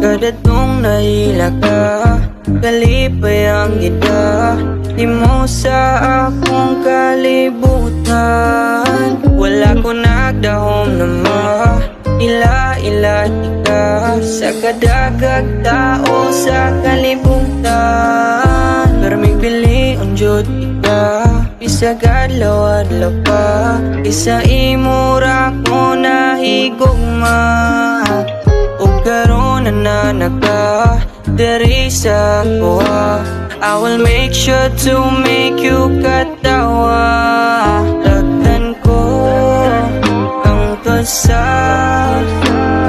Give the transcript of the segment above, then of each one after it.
Kadatong nahila ka, kalipay ang gida. Di mo sa akong kalibutan. Wala ko nagdahom nama, ila-ila tika. Sa kadagag tao sa kalibutan. Karming pili unjod ika, bisag adlaw-adlaw pa. Isa imura ko nahigugma, ug karon nananaka diri sa kuha. I will make sure to make you katawa. Lagdan ko ang kasal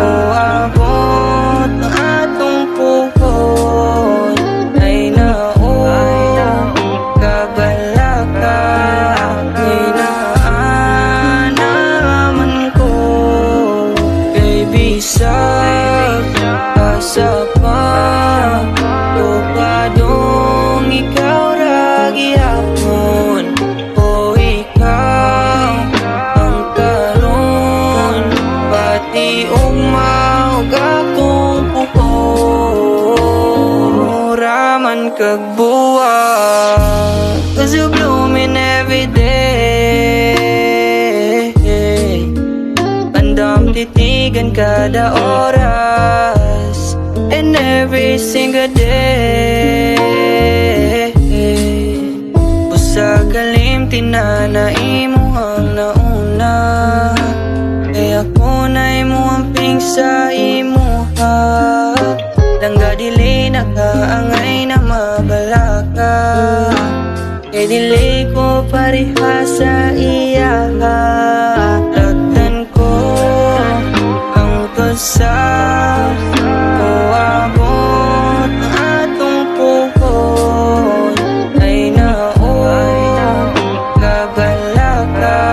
o abot ang atong puhon. Ay naon kabalaka, ay naanaman ko. Kay bisag kasapa tupadong ikaw ra gihapon, o ikaw ang karon, pati ugma ug akong puhon. Raman kag buwan, 'cause you blooming every day. Pandam titigan kada oras and every single day. Usa kalim tinana imuhang nauna, kaya ako na imuhamping sa imuha. Langga dili nakaangay na mabalaka, kay dili ko pareha sa iyaha. Lagdan ko ang kasal o abot ang atong puhon. Ay naon kabalaka,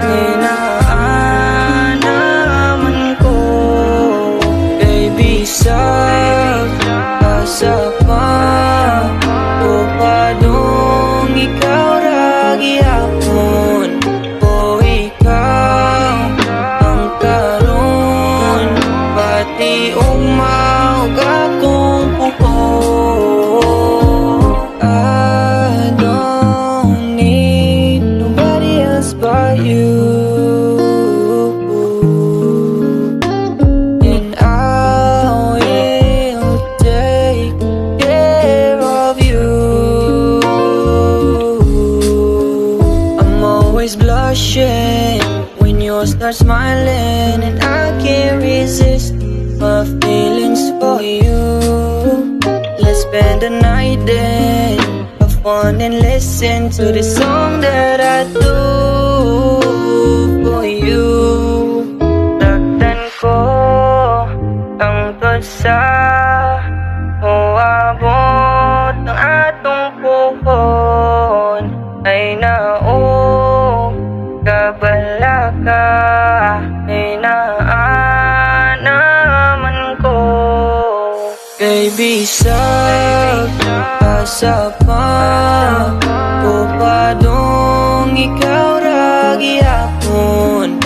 ay naanaman ko. Kay bisag kasapa tupadong ikaw ra gihapon, o ikaw ang karon, pati ugma ug akong puhon. I don't need nobody else but you, and I will take care of you. I'm always blushing when you start smiling, and I can't resist my feelings for you. Let's spend the night then, have fun and listen to the song that I do for you. Lagdan ko ang kasal o abot ang atong puhon. Ay naon kabalaka, ay naanaman ko. Kay bisag kasapa tupadong ikaw ra gihapon,